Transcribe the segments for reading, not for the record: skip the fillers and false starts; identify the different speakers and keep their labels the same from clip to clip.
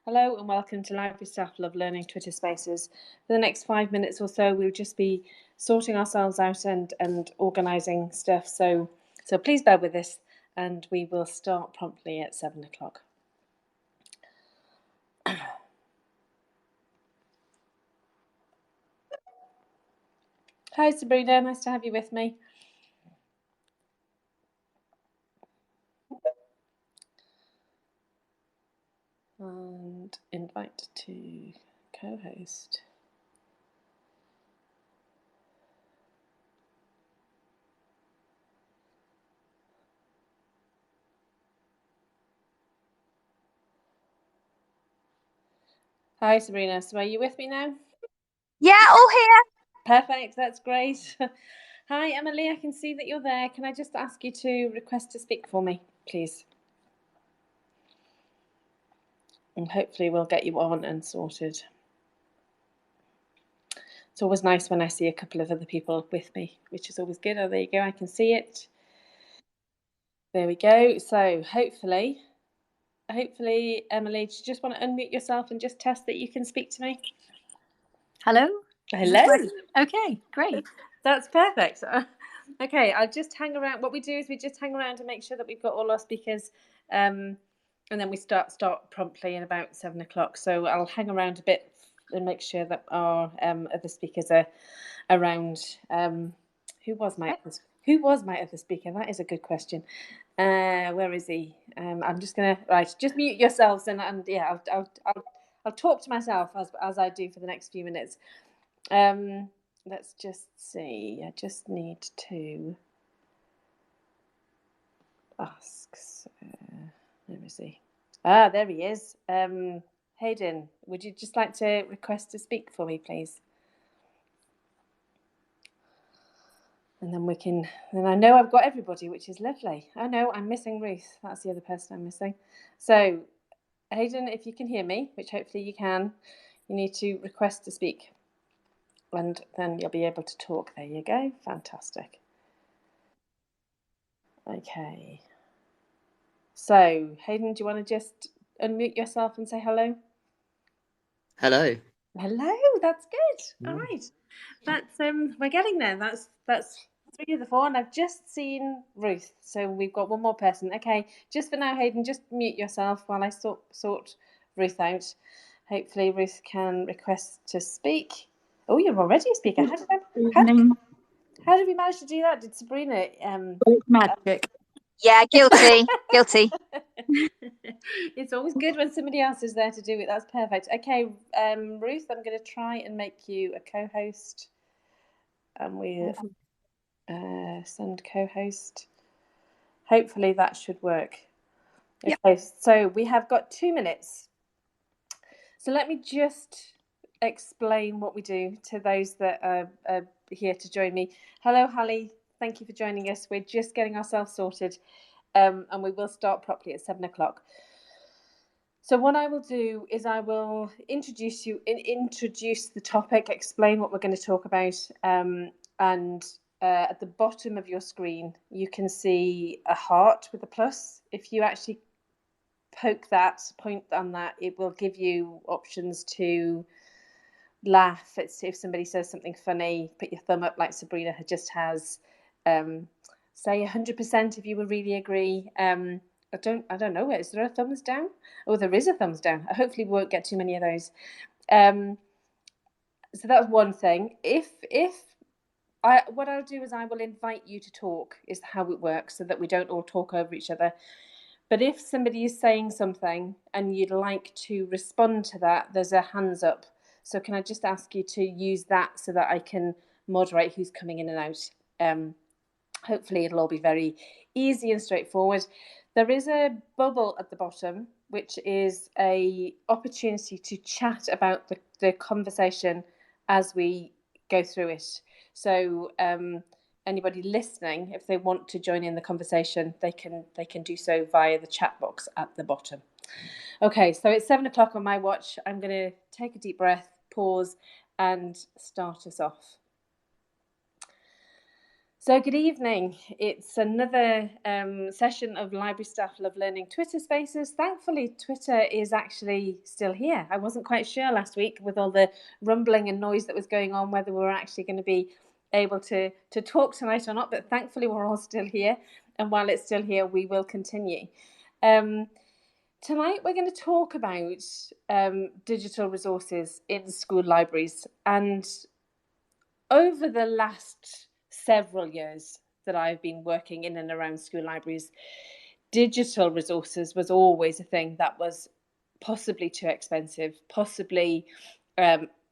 Speaker 1: Hello and welcome to Library Staff Love Learning Twitter Spaces. For the next 5 minutes or so, we'll just be sorting ourselves out and organising stuff. So please bear with us, and we will start promptly at 7 o'clock. Hi Sabrina, nice to have you with me. And invite to co-host. Hi Sabrina, so are you with me now?
Speaker 2: Yeah, all here.
Speaker 1: Perfect, that's great. Hi Emily, I can see that you're there. Can I just ask you to request to speak for me, please? And hopefully we'll get you on and sorted. It's always nice when I see a couple of other people with me, which is always good. Oh, there you go, I can see it. There we go. So hopefully, Emily, do you just want to unmute yourself and just test that you can speak to me?
Speaker 2: Hello.
Speaker 1: Hello.
Speaker 2: Okay, great.
Speaker 1: That's perfect. Okay, I'll just hang around. What we do is we just hang around to make sure that we've got all our speakers, and then we start promptly at about 7 o'clock. So I'll hang around a bit and make sure that our other speakers are around. Who was my other speaker? That is a good question. Where is he? I'm just gonna just mute yourselves and yeah, I'll talk to myself as I do for the next few minutes. Let's just see. I just need to ask. Let me see. There he is. Hayden, would you just like to request to speak for me, please? And then we can. Then I know I've got everybody, which is lovely. I know I'm missing Ruth. That's the other person I'm missing. So, Hayden, if you can hear me, which hopefully you can, you need to request to speak. And then you'll be able to talk. There you go. Fantastic. Okay. So, Hayden, do you want to just unmute yourself and say hello?
Speaker 3: Hello.
Speaker 1: Hello. That's good. All right. That's we're getting there. That's 3 of the 4, and I've just seen Ruth. So we've got one more person. Okay. Just for now, Hayden, just mute yourself while I sort Ruth out. Hopefully, Ruth can request to speak. Oh, you're already a speaker. How did we manage to do that? Did Sabrina?
Speaker 2: Magic. Yeah, guilty. Guilty.
Speaker 1: It's always good when somebody else is there to do it. That's perfect. Okay, Ruth, I'm going to try and make you a co-host. And we send co-host. Hopefully that should work. Okay, yep. So we have got 2 minutes. So let me just explain what we do to those that are here to join me. Hello, Hallie. Thank you for joining us. We're just getting ourselves sorted, and we will start properly at 7 o'clock. So what I will do is I will introduce the topic, explain what we're going to talk about, and at the bottom of your screen you can see a heart with a plus. If you actually point on that, it will give you options to laugh. If somebody says something funny, put your thumb up like Sabrina just has. Say 100% if you will really agree. I don't know. Is there a thumbs down? Oh, there is a thumbs down. Hopefully we won't get too many of those. So that's one thing. What I'll do is I will invite you to talk, is how it works, so that we don't all talk over each other. But if somebody is saying something and you'd like to respond to that, there's a hands up. So can I just ask you to use that so that I can moderate who's coming in and out? Hopefully it'll all be very easy and straightforward. There is a bubble at the bottom, which is an opportunity to chat about the conversation as we go through it. So anybody listening, if they want to join in the conversation, they can do so via the chat box at the bottom. Okay, so it's 7 o'clock on my watch. I'm going to take a deep breath, pause, and start us off. So good evening. It's another session of Library Staff Love Learning Twitter Spaces. Thankfully, Twitter is actually still here. I wasn't quite sure last week with all the rumbling and noise that was going on whether we were actually going to be able to talk tonight or not, but thankfully we're all still here. And while it's still here, we will continue. Tonight we're going to talk about digital resources in school libraries. And over the last several years that I've been working in and around school libraries, digital resources was always a thing that was possibly too expensive, possibly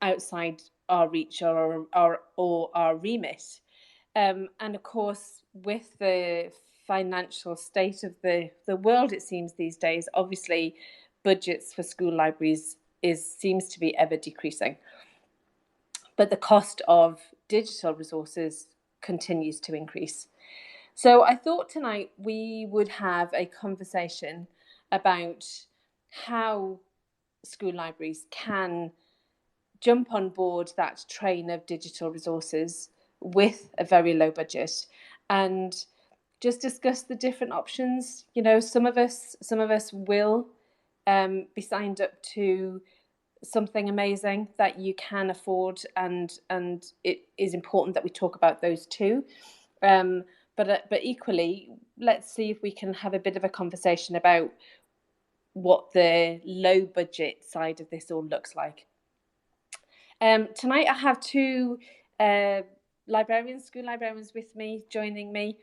Speaker 1: outside our reach or our remit. And of course, with the financial state of the world, it seems these days, obviously budgets for school libraries seems to be ever decreasing. But the cost of digital resources continues to increase. So I thought tonight we would have a conversation about how school libraries can jump on board that train of digital resources with a very low budget and just discuss the different options. You know, some of us will be signed up to something amazing that you can afford, and it is important that we talk about those too. But equally, let's see if we can have a bit of a conversation about what the low budget side of this all looks like. Tonight I have two school librarians with me, joining me.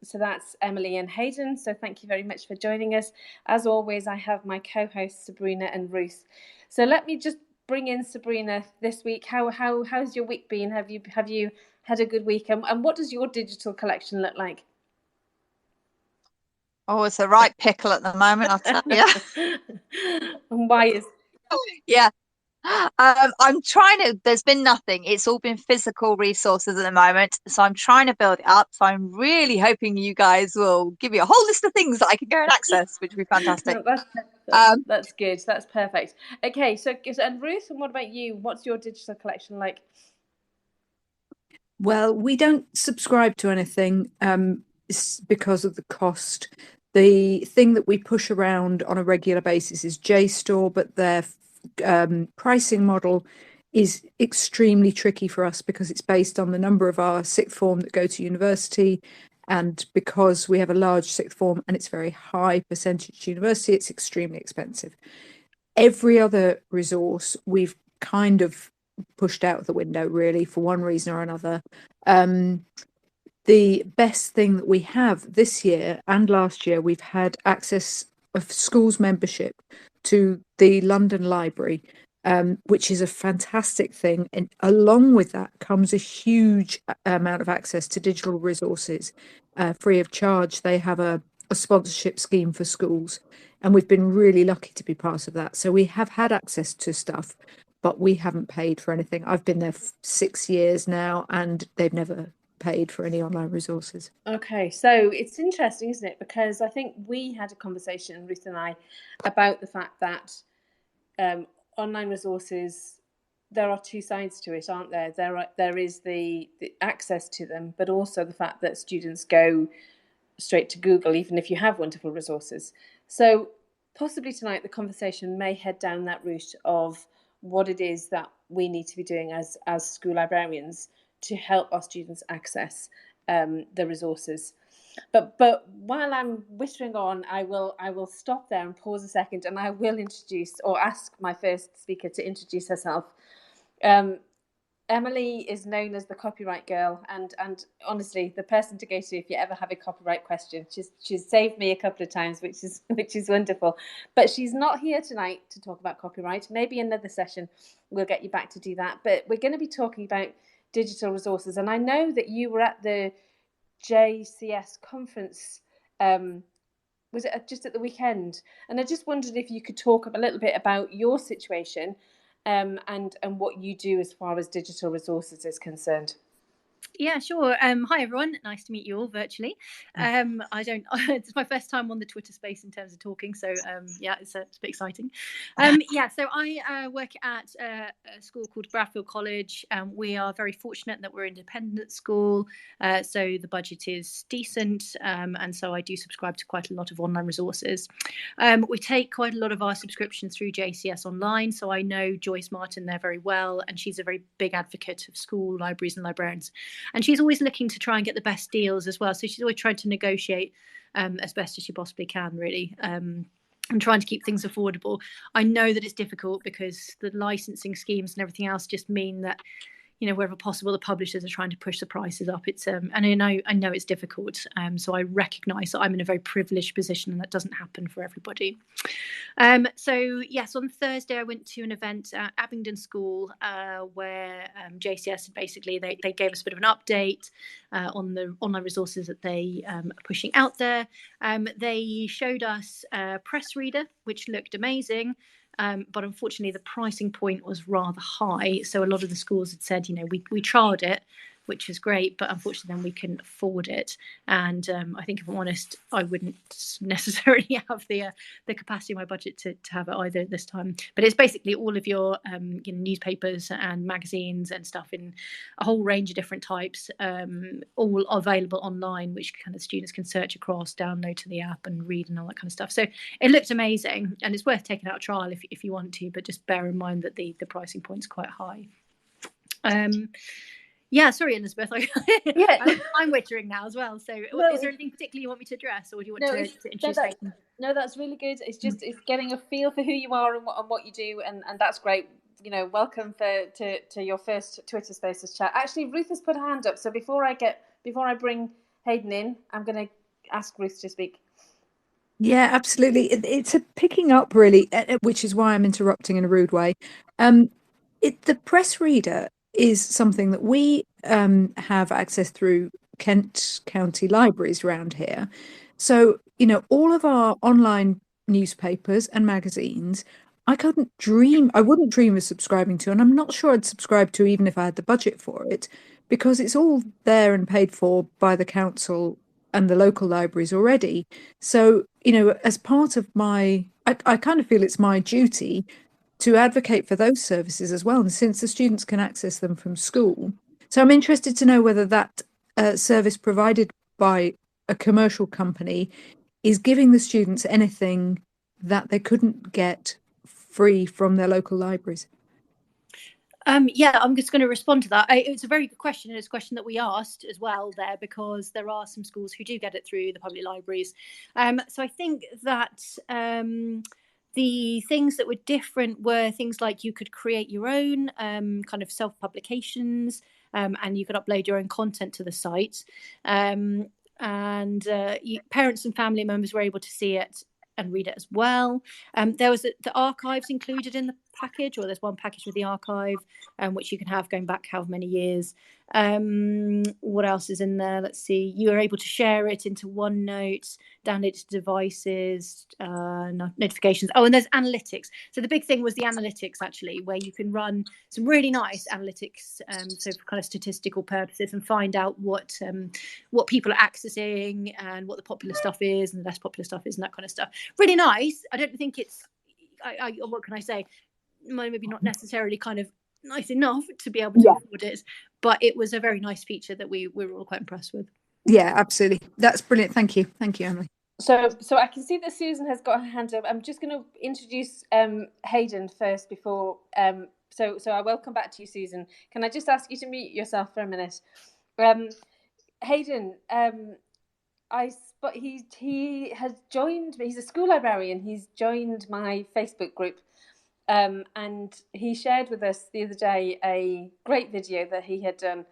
Speaker 1: So that's Emily and Hayden. So thank you very much for joining us. As always, I have my co-hosts Sabrina and Ruth. So let me just bring in Sabrina this week. How's your week been? Have you had a good week? And what does your digital collection look like?
Speaker 2: Oh, it's a right pickle at the moment, I'll tell you.
Speaker 1: And why is?
Speaker 2: Yeah. I'm trying to, there's been nothing. It's all been physical resources at the moment. So I'm trying to build it up. So I'm really hoping you guys will give me a whole list of things that I can go and access, which would be fantastic.
Speaker 1: That's good. That's perfect. Okay, so and Ruth, and what about you? What's your digital collection like?
Speaker 4: Well, we don't subscribe to anything because of the cost. The thing that we push around on a regular basis is JSTOR, but their pricing model is extremely tricky for us because it's based on the number of our sixth form that go to university. And because we have a large sixth form and it's very high percentage university, it's extremely expensive. Every other resource we've kind of pushed out of the window, really, for one reason or another. The best thing that we have this year and last year, we've had access of schools membership to the London Library, which is a fantastic thing. And along with that comes a huge amount of access to digital resources free of charge. They have a sponsorship scheme for schools, and we've been really lucky to be part of that. So we have had access to stuff, but we haven't paid for anything. I've been there 6 years now, and they've never paid for any online resources.
Speaker 1: Okay, so it's interesting, isn't it? Because I think we had a conversation, Ruth and I, about the fact that online resources, there are two sides to it, aren't there? There is the access to them, but also the fact that students go straight to Google, even if you have wonderful resources. So possibly tonight the conversation may head down that route of what it is that we need to be doing as school librarians to help our students access the resources. But while I'm whittering on, I will stop there and pause a second, and I will introduce or ask my first speaker to introduce herself. Emily is known as the copyright girl, and honestly, the person to go to if you ever have a copyright question. She's saved me a couple of times, which is wonderful. But she's not here tonight to talk about copyright. Maybe another session we'll get you back to do that. But we're going to be talking about digital resources, and I know that you were at the JCS conference. Was it just at the weekend? And I just wondered if you could talk a little bit about your situation. And what you do as far as digital resources is concerned.
Speaker 5: Yeah, sure. Hi everyone. Nice to meet you all virtually. It's my first time on the Twitter space in terms of talking, so yeah, it's a bit exciting. Yeah, so I work at a school called Bradfield College. We are very fortunate that we're an independent school, so the budget is decent, and so I do subscribe to quite a lot of online resources. We take quite a lot of our subscriptions through JCS Online, so I know Joyce Martin there very well, and she's a very big advocate of school libraries and librarians. And she's always looking to try and get the best deals as well. So she's always trying to negotiate as best as she possibly can, really, and trying to keep things affordable. I know that it's difficult because the licensing schemes and everything else just mean that, you know, wherever possible, the publishers are trying to push the prices up. It's and I know it's difficult. So I recognise that I'm in a very privileged position, and that doesn't happen for everybody. So yes, on Thursday I went to an event at Abingdon School where JCS basically they gave us a bit of an update on the online resources that they are pushing out there. They showed us a press reader, which looked amazing. But unfortunately, the pricing point was rather high. So a lot of the schools had said, you know, we trialed it, which is great, but unfortunately then we couldn't afford it. And I think, if I'm honest, I wouldn't necessarily have the capacity in my budget to have it either this time. But it's basically all of your you know, newspapers and magazines and stuff in a whole range of different types, all available online, which kind of students can search across, download to the app and read and all that kind of stuff. So it looked amazing, and it's worth taking out a trial if you want to, but just bear in mind that the pricing point is quite high. Yeah, sorry, Elizabeth. I'm wittering now as well. So, is there anything particularly you want me to address, or do you want to introduce Hayden?
Speaker 1: No, that's really good. It's just it's getting a feel for who you are and what you do, and that's great. You know, welcome to your first Twitter Spaces chat. Actually, Ruth has put her hand up, so before I bring Hayden in, I'm going to ask Ruth to speak.
Speaker 4: Yeah, absolutely. It's a picking up, really, which is why I'm interrupting in a rude way. The press reader is something that we have access through Kent County libraries around here. So, you know, all of our online newspapers and magazines, I wouldn't dream of subscribing to, and I'm not sure I'd subscribe to even if I had the budget for it, because it's all there and paid for by the council and the local libraries already. So, you know, as part of I kind of feel it's my duty to advocate for those services as well, and since the students can access them from school. So I'm interested to know whether that service provided by a commercial company is giving the students anything that they couldn't get free from their local libraries.
Speaker 5: Yeah, I'm just going to respond to that. It's a very good question, and it's a question that we asked as well there, because there are some schools who do get it through the public libraries. So I think that the things that were different were things like you could create your own kind of self-publications, and you could upload your own content to the site. And parents and family members were able to see it and read it as well. There was the archives included in the package, or there's one package with the archive, which you can have going back however many years. What else is in there? Let's see. You are able to share it into OneNote, download it to devices, notifications. Oh, and there's analytics. So the big thing was the analytics, actually, where you can run some really nice analytics, so for kind of statistical purposes, and find out what people are accessing and what the popular stuff is and the less popular stuff is and that kind of stuff. Really nice. I don't think it's, what can I say? Maybe not necessarily kind of nice enough to be able to afford it, but it was a very nice feature that we were all quite impressed with.
Speaker 4: Yeah, absolutely. That's brilliant. Thank you, Emily.
Speaker 1: So I can see that Susan has got her hand up. I'm just going to introduce Hayden first before. So I welcome back to you, Susan. Can I just ask you to mute yourself for a minute? Hayden, he has joined. He's a school librarian. He's joined my Facebook group. And he shared with us the other day a great video that he had done,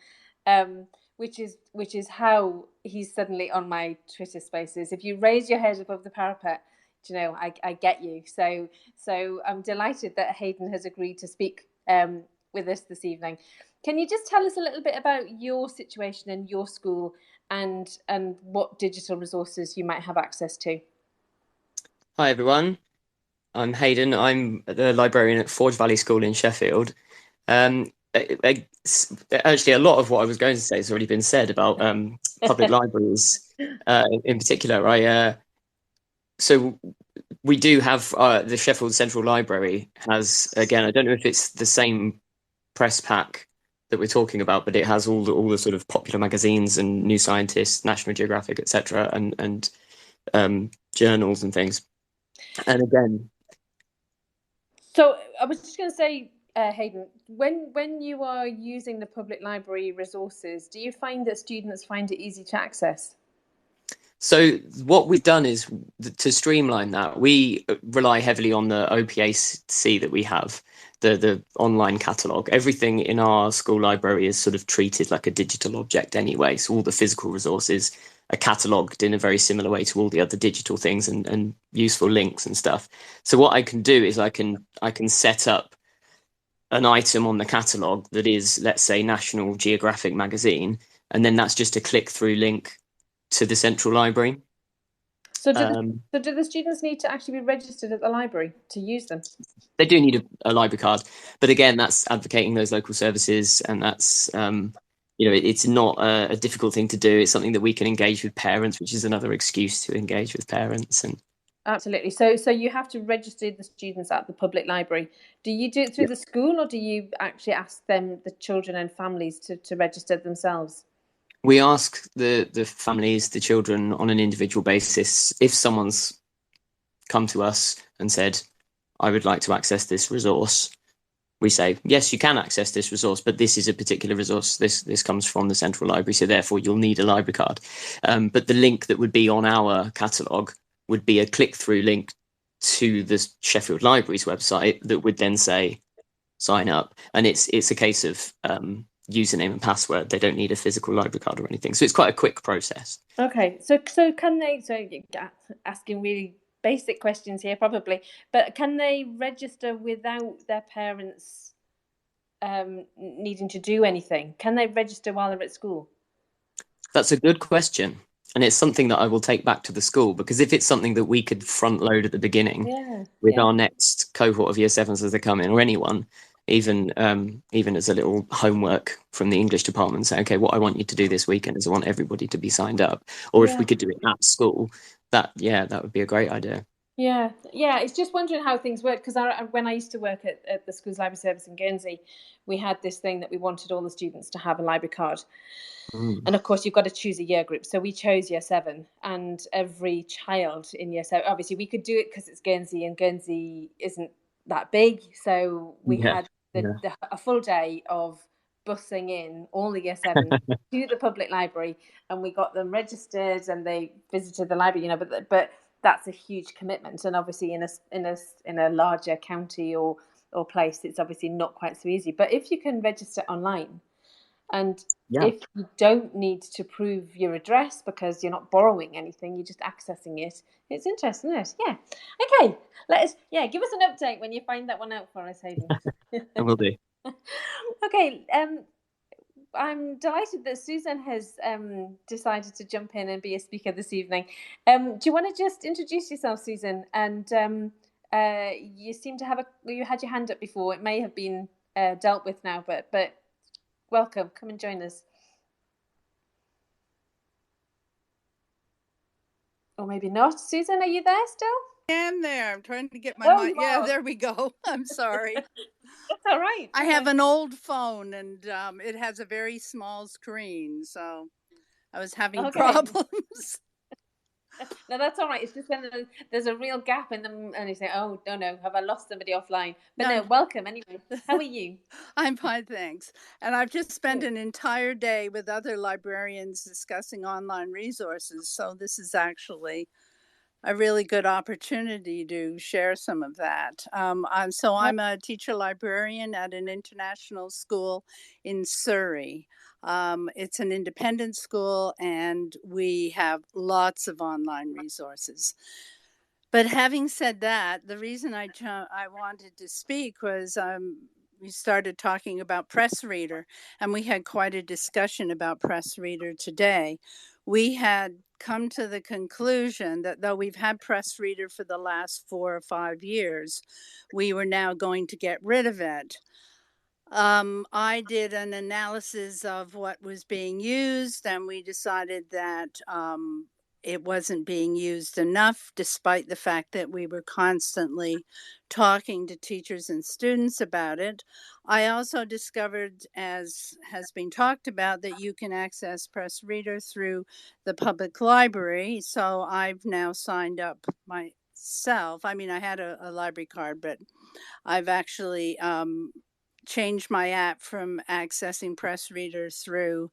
Speaker 1: which is how he's suddenly on my Twitter Spaces. If you raise your head above the parapet, you know, I get you. So I'm delighted that Hayden has agreed to speak with us this evening. Can you just tell us a little bit about your situation in your school and what digital resources you might have access to?
Speaker 3: Hi everyone. I'm Hayden. I'm the librarian at Forge Valley School in Sheffield. actually, a lot of what I was going to say has already been said about public libraries in particular. So we do have the Sheffield Central Library has, again, I don't know if it's the same press pack that we're talking about, but it has all the sort of popular magazines and New Scientist, National Geographic, etc., and journals and things. And again,
Speaker 1: so I was just going to say, Hayden, when you are using the public library resources, do you find that students find it easy to access?
Speaker 3: So what we've done is to streamline that, we rely heavily on the OPAC that we have, the online catalogue. Everything in our school library is sort of treated like a digital object anyway. So all the physical resources are catalogued in a very similar way to all the other digital things and useful links and stuff. So what I can do is I can set up an item on the catalogue that is, let's say, National Geographic magazine, and then that's just a click-through link to the central library.
Speaker 1: So do the students need to actually be registered at the library to use them?
Speaker 3: They do need a library card, but again, that's advocating those local services, and that's it's not a difficult thing to do. It's something that we can engage with parents, which is another excuse to engage with parents. And
Speaker 1: absolutely. So you have to register the students at the public library. Do you do it through the school, or do you actually ask them, the children and families, to register themselves?
Speaker 3: We ask the families, the children, on an individual basis. If someone's come to us and said, I would like to access this resource, we say, yes, you can access this resource, but this is a particular resource. This comes from the central library, so therefore you'll need a library card. But the link that would be on our catalogue would be a click-through link to the Sheffield Library's website that would then say, sign up. And it's a case of username and password. They don't need a physical library card or anything. So it's quite a quick process.
Speaker 1: Okay. So can they, asking really basic questions here probably, but can they register without their parents needing to do anything? Can they register while they're at school?
Speaker 3: That's a good question. And it's something that I will take back to the school, because if it's something that we could front load at the beginning with our next cohort of year sevens as they come in, or anyone, even as a little homework from the English department, say, okay, what I want you to do this weekend is I want everybody to be signed up. Or if we could do it at school, that would be a great idea. Yeah, it's just wondering how things work, because when I used to work at the school's library service in Guernsey, we had this thing that we wanted all the students to have a library card. And of course, you've got to choose a year group. So we chose year 7, and every child in year 7, obviously we could do it because it's Guernsey, and Guernsey isn't that big. So we had a full day of bussing in all the year 7 to the public library, and we got them registered and they visited the library, but that's a huge commitment. And obviously in a larger county or place, it's obviously not quite so easy. But if you can register online, and if you don't need to prove your address because you're not borrowing anything, you're just accessing it, it's interesting, isn't it? Yeah. Okay. Give us an update when you find that one out for us, Hayden. I will do.
Speaker 1: Okay. I'm delighted that Susan has decided to jump in and be a speaker this evening. Do you want to just introduce yourself, Susan? And you seem to you had your hand up before. It may have been dealt with now, but welcome. Come and join us. Or maybe not. Susan, are you there still?
Speaker 6: I am there. I'm trying to get my mic. Yeah, there we go. I'm sorry.
Speaker 1: That's all right.
Speaker 6: I have an old phone, and it has a very small screen, so I was having problems.
Speaker 1: No, that's all right. It's just when there's a real gap in them, and you say, "Oh, no, have I lost somebody offline?" But no, welcome anyway. How are you?
Speaker 6: I'm fine, thanks. And I've just spent an entire day with other librarians discussing online resources, so this is actually a really good opportunity to share some of that. I'm a teacher librarian at an international school in Surrey. It's an independent school, and we have lots of online resources. But having said that, the reason I wanted to speak was we started talking about Press Reader, and we had quite a discussion about Press Reader today. We had come to the conclusion that though we've had Press Reader for the last 4 or 5 years, we were now going to get rid of it. I did an analysis of what was being used, and we decided that it wasn't being used enough, despite the fact that we were constantly talking to teachers and students about it. I also discovered, as has been talked about, that you can access Press Reader through the public library. So I've now signed up myself. I mean, I had a library card, but I've actually changed my app from accessing Press Reader through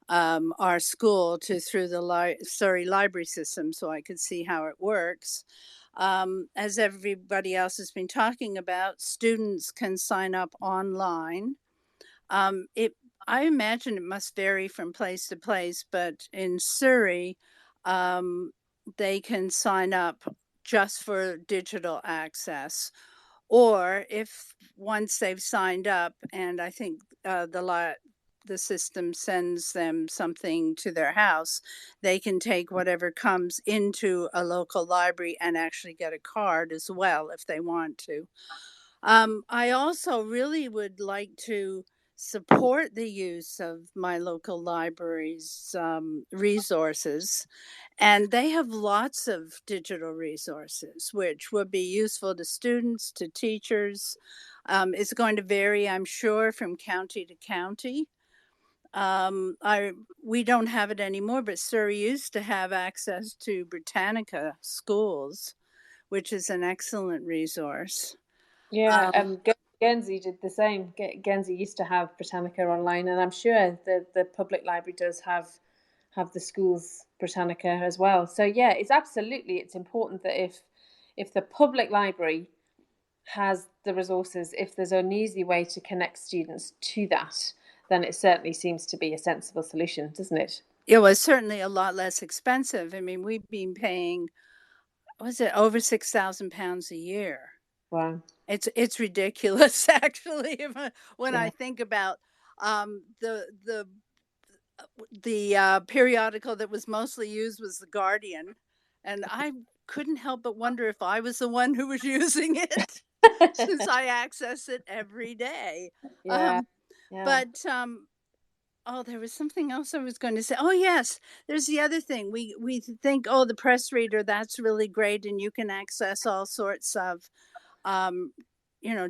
Speaker 6: our school to through the library system, so I could see how it works. As everybody else has been talking about, students can sign up online. I imagine it must vary from place to place, but in Surrey, they can sign up just for digital access. Or if once they've signed up, and I think the system sends them something to their house, they can take whatever comes into a local library and actually get a card as well if they want to. I also really would like to support the use of my local library's resources. And they have lots of digital resources, which would be useful to students, to teachers. It's going to vary, I'm sure, from county to county. We don't have it anymore, but Surrey used to have access to Britannica schools, which is an excellent resource.
Speaker 1: Yeah, Guernsey did the same. Guernsey used to have Britannica online, and I'm sure the public library does have the schools Britannica as well. So yeah, it's important that if the public library has the resources, if there's an easy way to connect students to that, then it certainly seems to be a sensible solution, doesn't it?
Speaker 6: It was certainly a lot less expensive. I mean, we've been paying, was it over £6,000 a year?
Speaker 1: Wow.
Speaker 6: It's ridiculous, actually, when I think about the periodical that was mostly used was The Guardian, and I couldn't help but wonder if I was the one who was using it since I access it every day. But there was something else I was going to say. Oh yes, there's the other thing. We think, oh, the Press Reader, that's really great, and you can access all sorts of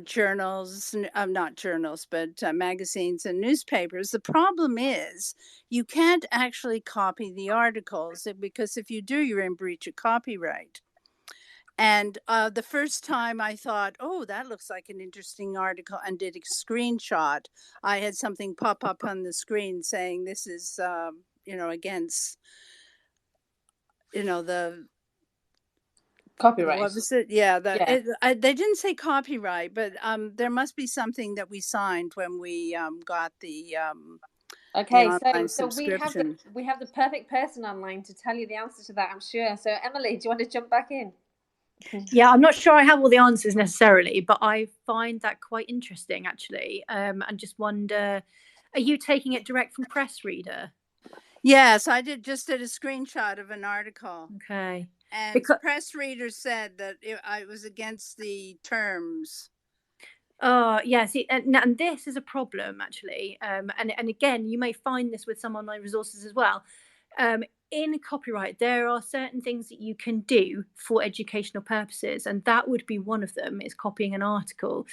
Speaker 6: journals, not journals, but magazines and newspapers. The problem is you can't actually copy the articles, because if you do, you're in breach of copyright. And the first time I thought, oh, that looks like an interesting article, and did a screenshot, I had something pop up on the screen saying this is, against, the
Speaker 1: copyright.
Speaker 6: What was it? Yeah, they didn't say copyright, but there must be something that we signed when we got the
Speaker 1: okay,
Speaker 6: online
Speaker 1: so
Speaker 6: subscription.
Speaker 1: we have the perfect person online to tell you the answer to that, I'm sure. So Emily, do you want to jump back in?
Speaker 5: Yeah, I'm not sure I have all the answers necessarily, but I find that quite interesting, actually, and just wonder, are you taking it direct from Press Reader?
Speaker 6: Yes, I just did a screenshot of an article.
Speaker 5: Okay.
Speaker 6: And Press Reader said that it was against the terms.
Speaker 5: Oh, yeah. See, and this is a problem, actually. And again, you may find this with some online resources as well. In copyright, there are certain things that you can do for educational purposes, and that would be one of them, is copying an article.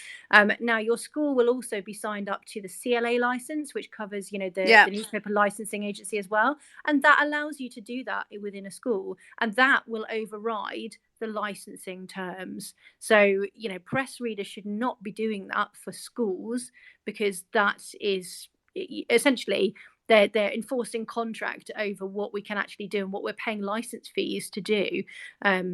Speaker 5: Now, your school will also be signed up to the CLA license, which covers, the newspaper licensing agency as well, and that allows you to do that within a school, and that will override the licensing terms. So, Press Reader should not be doing that for schools, because that is essentially they're enforcing contract over what we can actually do and what we're paying license fees to do.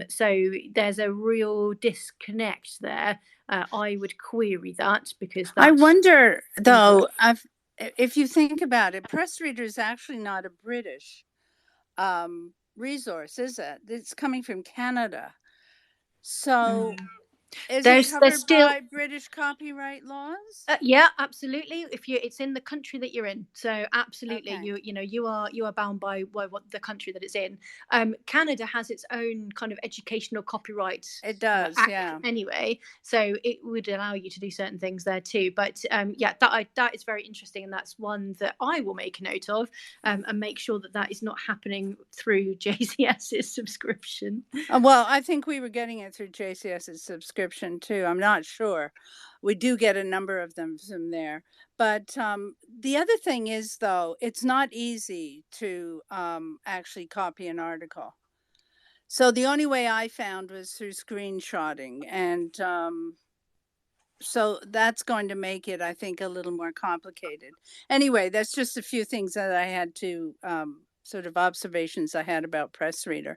Speaker 5: So there's a real disconnect there. I would query that, because
Speaker 6: I wonder, though, if you think about it, Press Reader is actually not a British resource, is it? It's coming from Canada. So Is it covered by British copyright laws?
Speaker 5: Yeah, absolutely. It's in the country that you're in, so absolutely, okay. you are bound by what the country that it's in. Canada has its own kind of educational copyright.
Speaker 6: It does,
Speaker 5: act anyway, so it would allow you to do certain things there too. But that is very interesting, and that's one that I will make a note of, and make sure that is not happening through JCS's subscription.
Speaker 6: Well, I think we were getting it through JCS's subscription too. I'm not sure. We do get a number of them from there. But the other thing is, though, it's not easy to actually copy an article. So the only way I found was through screenshotting. And so that's going to make it, I think, a little more complicated. Anyway, that's just a few things that I had to sort of observations I had about Pressreader.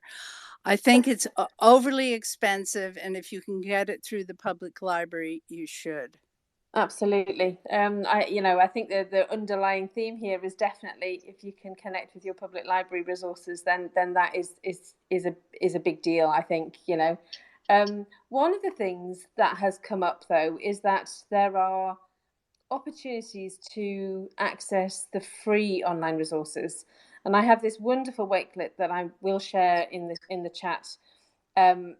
Speaker 6: I think it's overly expensive, and if you can get it through the public library, you should.
Speaker 1: Absolutely. I think the underlying theme here is definitely, if you can connect with your public library resources, then that is a big deal, I think. One of the things that has come up, though, is that there are opportunities to access the free online resources. And I have this wonderful wakelet that I will share in the chat. Claire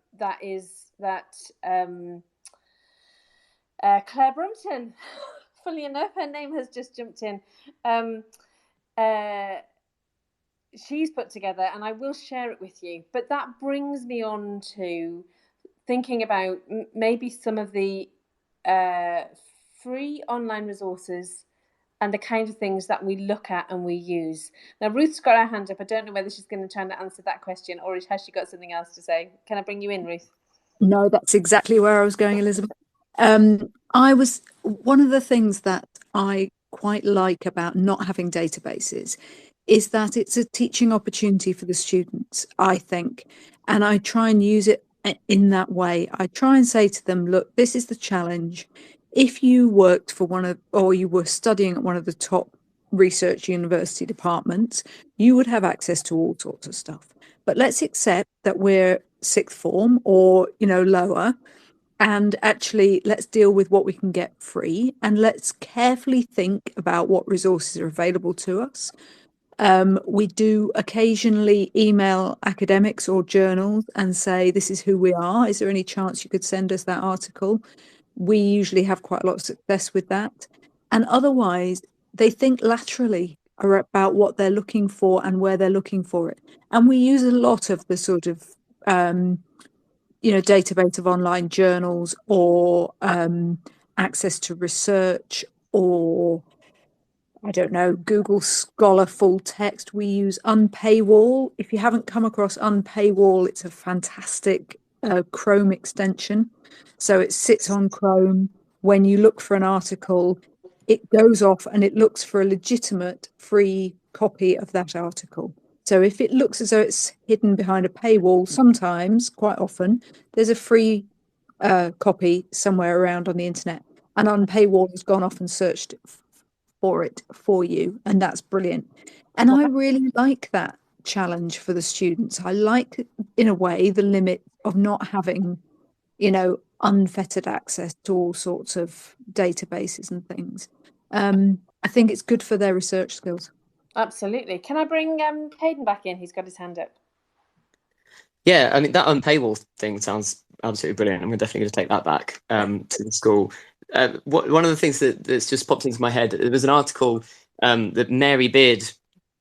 Speaker 1: Brumpton, funnily enough, her name has just jumped in. She's put together, and I will share it with you. But that brings me on to thinking about maybe some of the free online resources and the kind of things that we look at and we use. Now, Ruth's got her hand up. I don't know whether she's going to try and answer that question, or has she got something else to say? Can I bring you in, Ruth?
Speaker 4: No, that's exactly where I was going, Elizabeth. One of the things that I quite like about not having databases is that it's a teaching opportunity for the students, I think. And I try and use it in that way. I try and say to them, look, this is the challenge. If you worked for or you were studying at one of the top research university departments, you would have access to all sorts of stuff. But let's accept that we're sixth form or, lower, and actually let's deal with what we can get free, and let's carefully think about what resources are available to us. We do occasionally email academics or journals and say, this is who we are. Is there any chance you could send us that article? We usually have quite a lot of success with that. And otherwise, they think laterally about what they're looking for and where they're looking for it. And we use a lot of the sort of, database of online journals, or access to research, or I don't know, Google Scholar full text. We use Unpaywall. If you haven't come across Unpaywall, it's a fantastic Chrome extension. So it sits on Chrome. When you look for an article, it goes off and it looks for a legitimate free copy of that article. So if it looks as though it's hidden behind a paywall, sometimes, quite often, there's a free copy somewhere around on the internet. And Unpaywall has gone off and searched for it for you, and that's brilliant. And I really like that challenge for the students. I like, in a way, the limit of not having, unfettered access to all sorts of databases and things. I think it's good for their research skills.
Speaker 1: Absolutely. Can I bring Hayden back in? He's got his hand up.
Speaker 3: Yeah, I mean, that Unpaywall thing sounds absolutely brilliant. I'm definitely going to take that back to the school. One of the things that's just popped into my head, there was an article that Mary Beard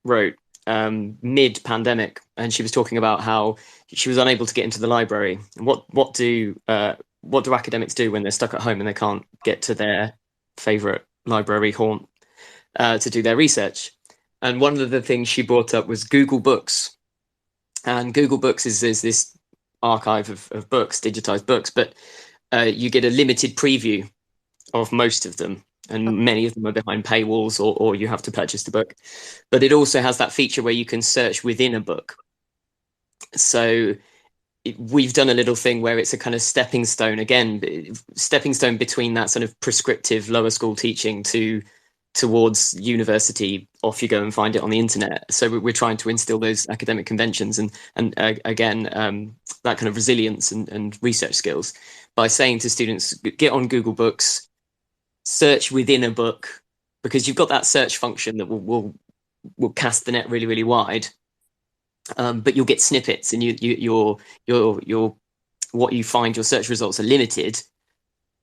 Speaker 3: wrote mid-pandemic, and she was talking about how she was unable to get into the library. What do academics do when they're stuck at home and they can't get to their favourite library haunt to do their research? And one of the things she brought up was Google Books. And Google Books is this archive of books, digitized books, but you get a limited preview of most of them, and many of them are behind paywalls, or you have to purchase the book. But it also has that feature where you can search within a book. So we've done a little thing where it's a kind of stepping stone between that sort of prescriptive lower school teaching towards university off you go and find it on the internet. So we're trying to instill those academic conventions and again, that kind of resilience and research skills by saying to students, get on Google Books, search within a book, because you've got that search function that will cast the net really, really wide. But you'll get snippets, and your what you find, your search results are limited,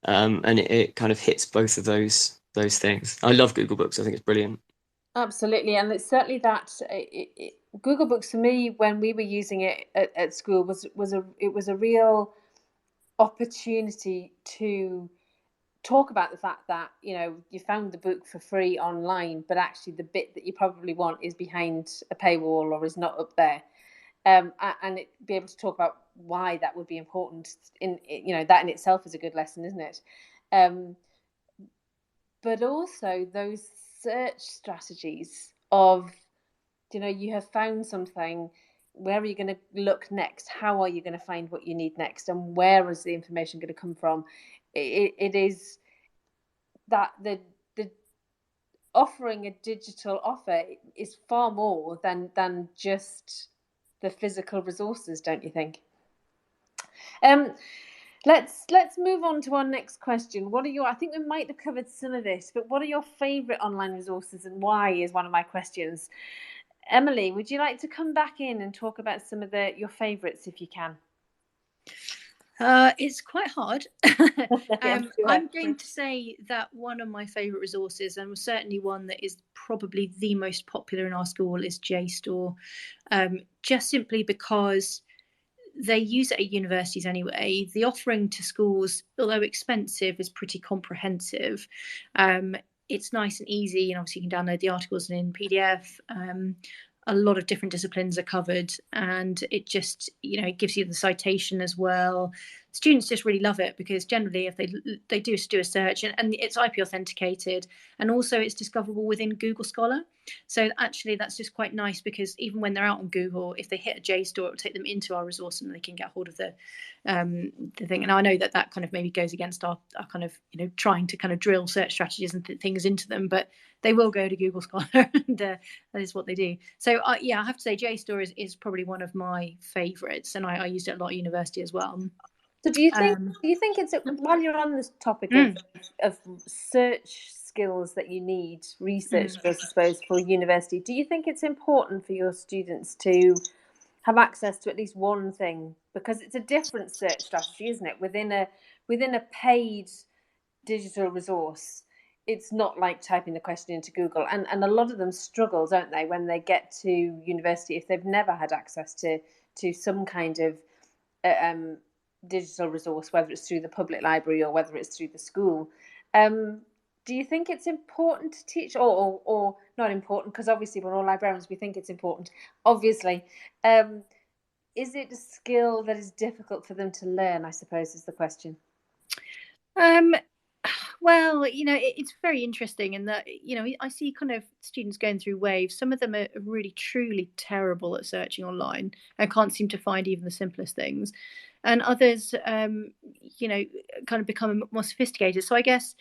Speaker 3: and it kind of hits both of those things. I love Google Books. I think it's brilliant.
Speaker 1: Absolutely, and it's certainly that Google Books for me, when we were using it at school, was a real opportunity to talk about the fact that, you know, you found the book for free online, but actually the bit that you probably want is behind a paywall or is not up there, and be able to talk about why that would be important. You know, that in itself is a good lesson, isn't it? But also those search strategies of, you know, you have found something, where are you going to look next? How are you going to find what you need next? And where is the information going to come from? It is that the offering a digital offer is far more than just the physical resources, don't you think? Let's move on to our next question. What are your, I think we might have covered some of this, but what are your favourite online resources and why is one of my questions. Emily, would you like to come back in and talk about some of your favourites if you can?
Speaker 5: It's quite hard. I'm going to say that one of my favourite resources, and certainly one that is probably the most popular in our school, is JSTOR, just simply because they use it at universities anyway. The offering to schools, although expensive, is pretty comprehensive. It's nice and easy, and obviously you can download the articles in PDF. A lot of different disciplines are covered, and it just, you know, it gives you the citation as well. Students just really love it because generally if they do a search, and it's IP authenticated, and also it's discoverable within Google Scholar. So actually that's just quite nice, because even when they're out on Google, if they hit a JSTOR, it will take them into our resource and they can get hold of the thing. And I know that kind of maybe goes against our kind of, you know, trying to kind of drill search strategies and things into them, but they will go to Google Scholar, and that is what they do. So yeah, I have to say JSTOR is probably one of my favourites, and I used it a lot at university as well.
Speaker 1: So do you think it's, while you're on this topic of search skills that you need, research skills, I suppose, for university, do you think it's important for your students to have access to at least one thing? Because it's a different search strategy, isn't it? Within a paid digital resource, it's not like typing the question into Google, and a lot of them struggle, don't they, when they get to university, if they've never had access to some kind of digital resource, whether it's through the public library or whether it's through the school. Do you think it's important to teach, or not important, because obviously we're all librarians, we think it's important, obviously. Is it a skill that is difficult for them to learn, I suppose, is the question?
Speaker 5: Well, you know, it's very interesting in that, you know, I see kind of students going through waves. Some of them are really, truly terrible at searching online and can't seem to find even the simplest things. And others, you know, kind of become more sophisticated. So I guess,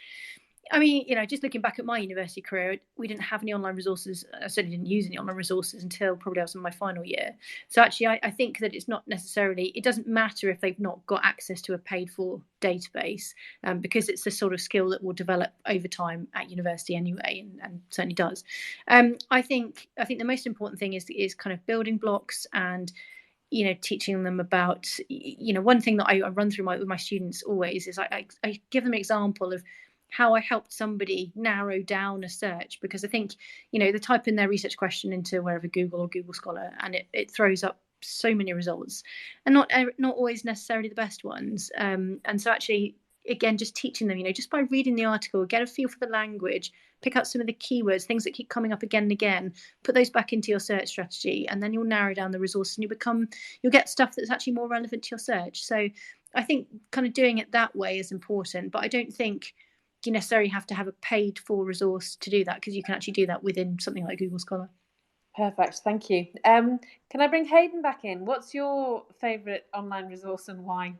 Speaker 5: I mean, you know, just looking back at my university career, we didn't have any online resources. I certainly didn't use any online resources until probably I was in my final year. So actually, I think that it's not necessarily, it doesn't matter if they've not got access to a paid for database, because it's a sort of skill that will develop over time at university anyway, and certainly does. I think the most important thing is kind of building blocks, and, you know, teaching them about, you know, one thing that I run through with my students always is I give them an example of how I helped somebody narrow down a search, because I think, you know, they type in their research question into wherever, Google or Google Scholar, and it throws up so many results, and not always necessarily the best ones. And so actually, again, just teaching them, you know, just by reading the article, get a feel for the language, pick out some of the keywords, things that keep coming up again and again, put those back into your search strategy, and then you'll narrow down the resource, and you'll get stuff that's actually more relevant to your search. So I think kind of doing it that way is important, but I don't think you necessarily have to have a paid for resource to do that, because you can actually do that within something like Google Scholar.
Speaker 1: Perfect, thank you. Can I bring Hayden back in? What's your favourite online resource and why?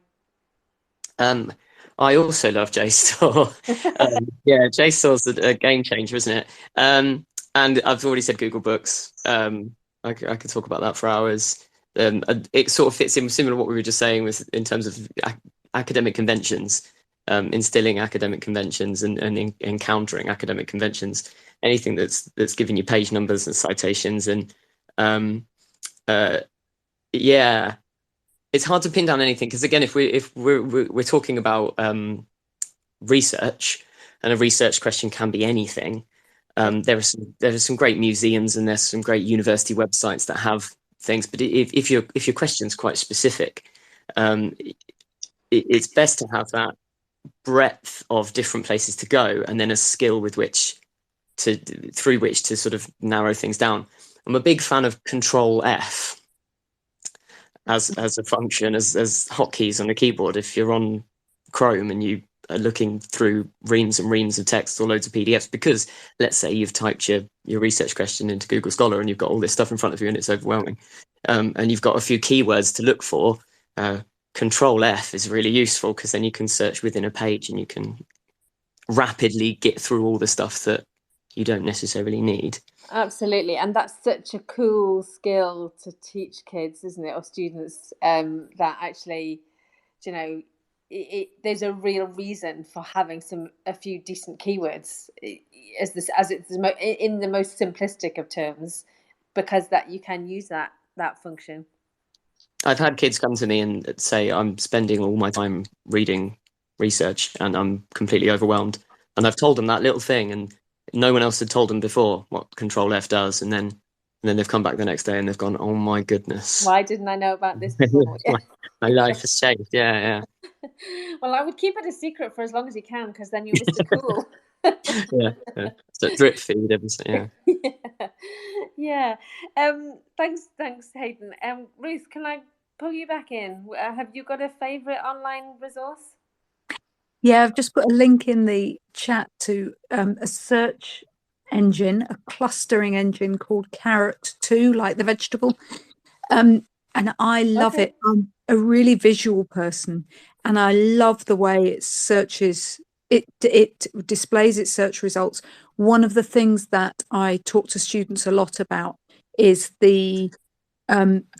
Speaker 3: I also love JSTOR. Yeah, JSTOR's a game changer, isn't it? And I've already said Google Books. I could talk about that for hours. It sort of fits in similar to what we were just saying with in terms of academic conventions, instilling academic conventions and encountering academic conventions. Anything that's giving you page numbers and citations and yeah, it's hard to pin down anything because again, if we're talking about research, and a research question can be anything. There are some great museums and there's some great university websites that have things, but if your question's quite specific, it's best to have that breadth of different places to go, and then a skill through which to sort of narrow things down. I'm a big fan of Control F as a function, as hotkeys on a keyboard. If you're on Chrome and you are looking through reams and reams of text or loads of PDFs, because let's say you've typed your research question into Google Scholar and you've got all this stuff in front of you and it's overwhelming, and you've got a few keywords to look for, Control F is really useful because then you can search within a page and you can rapidly get through all the stuff that you don't necessarily need.
Speaker 1: Absolutely, and that's such a cool skill to teach kids, isn't it, or students, that actually, you know, there's a real reason for having a few decent keywords, as it's in the most simplistic of terms, because that you can use that function.
Speaker 3: I've had kids come to me and say, I'm spending all my time reading research and I'm completely overwhelmed. And I've told them that little thing, and no one else had told them before what Control F does. And then they've come back the next day and they've gone, oh my goodness,
Speaker 1: why didn't I know about this before?
Speaker 3: my life has changed. Yeah.
Speaker 1: Well, I would keep it a secret for as long as you can, because then you're Mr. Cool.
Speaker 3: yeah. So drip feed everything.
Speaker 1: Yeah. Thanks, Hayden. Ruth, can I pull you back in? Have you got a favourite online resource?
Speaker 4: Yeah, I've just put a link in the chat to a search engine, a clustering engine called Carrot2, like the vegetable. And I love it. I'm a really visual person, and I love the way it searches. It displays its search results. One of the things that I talk to students a lot about is the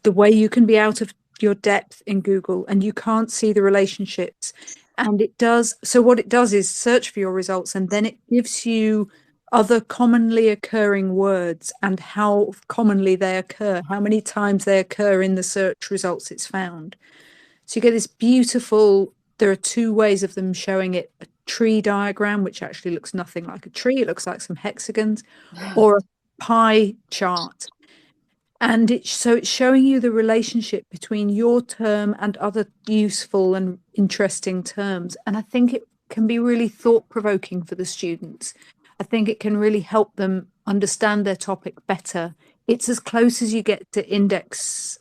Speaker 4: way you can be out of your depth in Google and you can't see the relationships. And it does. So what it does is search for your results, and then it gives you other commonly occurring words and how commonly they occur, how many times they occur in the search results it's found. So you get this beautiful, there are two ways of them showing it: a tree diagram, which actually looks nothing like a tree, it looks like some hexagons, or a pie chart. And so it's showing you the relationship between your term and other useful and interesting terms. And I think it can be really thought-provoking for the students. I think it can really help them understand their topic better. It's as close as you get to indexing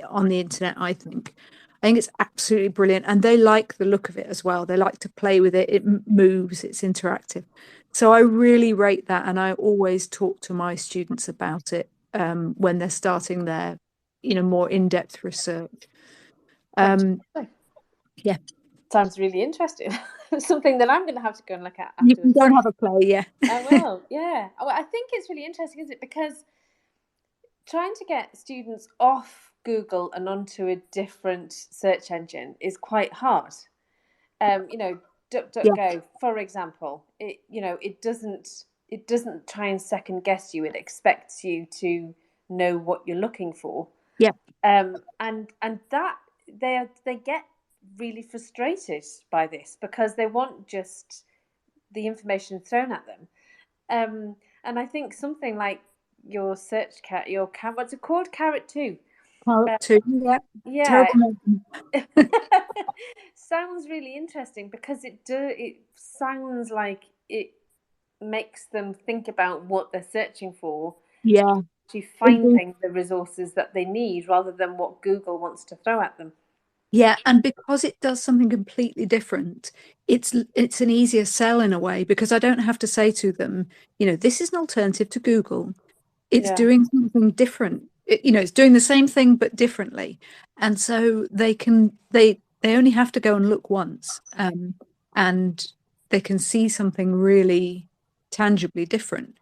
Speaker 4: on the internet, I think. I think it's absolutely brilliant. And they like the look of it as well. They like to play with it. It moves, it's interactive. So I really rate that. And I always talk to my students about it when they're starting their, more in-depth research. Yeah.
Speaker 1: Sounds really interesting. Something that I'm going to have to go and look at afterwards.
Speaker 4: You can go and have a play, yeah.
Speaker 1: I will, yeah. Well, I think it's really interesting, isn't it? Because trying to get students off Google and onto a different search engine is quite hard. DuckDuckGo, for example, it doesn't try and second guess you. It expects you to know what you're looking for.
Speaker 4: Yeah.
Speaker 1: And that they get really frustrated by this because they want just the information thrown at them. And I think something like your search what's it called? Carrot2.
Speaker 4: Carrot2, yeah.
Speaker 1: Sounds really interesting because it sounds like it makes them think about what they're searching for.
Speaker 4: Yeah.
Speaker 1: To finding the resources that they need rather than what Google wants to throw at them.
Speaker 4: Yeah, and because it does something completely different, it's an easier sell in a way, because I don't have to say to them, this is an alternative to Google. It's doing something different. It's doing the same thing but differently, and so they only have to go and look once, and they can see something really tangibly different.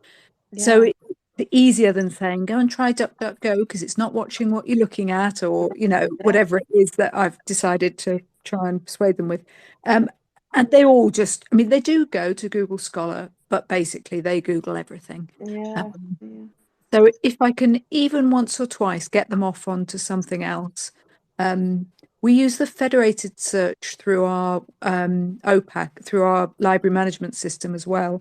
Speaker 4: So it's easier than saying, go and try DuckDuckGo because it's not watching what you're looking at, or, you know, whatever it is that I've decided to try and persuade them with. And they all just, I mean, they do go to Google Scholar, but basically they Google everything. So if I can even once or twice get them off onto something else, we use the federated search through our OPAC, through our library management system as well.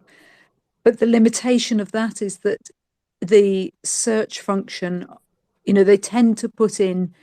Speaker 4: But the limitation of that is that the search function, you know, they tend to put in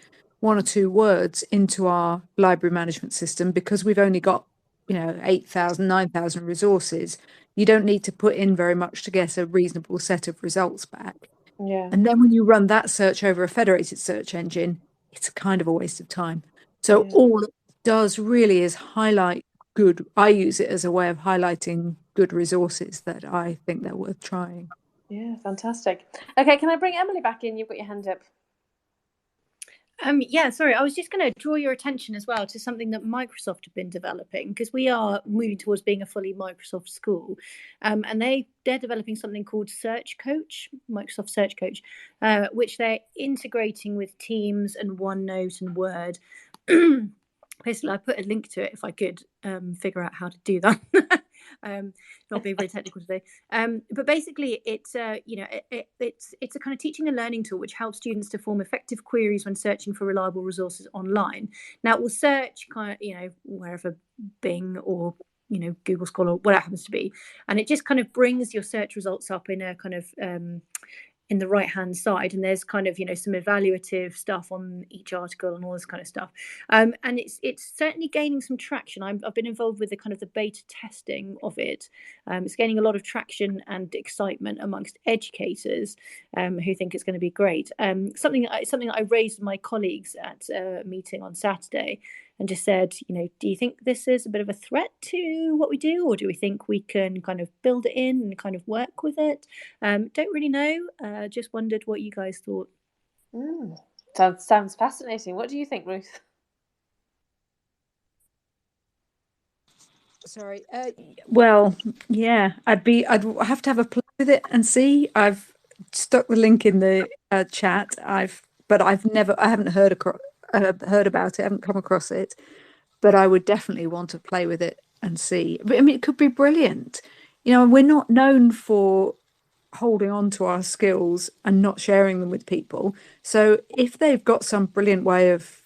Speaker 4: 1 or 2 words into our library management system because we've only got, you know, 8,000, 9,000 resources. You don't need to put in very much to get a reasonable set of results back. And then when you run that search over a federated search engine, it's kind of a waste of time. So all it does really is highlight good. I use it as a way of highlighting good resources that I think they're worth trying.
Speaker 1: Yeah, fantastic. Okay, can I bring Emily back in? You've got your hand up.
Speaker 5: Yeah, sorry, I was just going to draw your attention as well to something that Microsoft have been developing, because we are moving towards being a fully Microsoft school, and they're developing something called Search Coach, Microsoft Search Coach, which they're integrating with Teams and OneNote and Word. Basically, I put a link to it if I could figure out how to do that. Not being very technical today, but basically, it's it's a kind of teaching and learning tool which helps students to form effective queries when searching for reliable resources online. Now, it will search kind of, you know, wherever Bing or, you know, Google Scholar, whatever it happens to be, and it just kind of brings your search results up in a kind of in the right hand side, and there's kind of, you know, some evaluative stuff on each article and all this kind of stuff, and it's certainly gaining some traction. I've been involved with the kind of the beta testing of it. It's gaining a lot of traction and excitement amongst educators who think it's going to be great. Something that I raised with my colleagues at a meeting on Saturday, and just said, you know, do you think this is a bit of a threat to what we do, or do we think we can kind of build it in and kind of work with it? Don't really know. Just wondered what you guys thought.
Speaker 1: Sounds fascinating. What do you think, Ruth?
Speaker 4: Sorry. Well, yeah, I'd have to have a play with it and see. I've stuck the link in the chat. I haven't heard about it. I haven't come across it, but I would definitely want to play with it and see. I mean, it could be brilliant. You know, we're not known for holding on to our skills and not sharing them with people. So if they've got some brilliant way of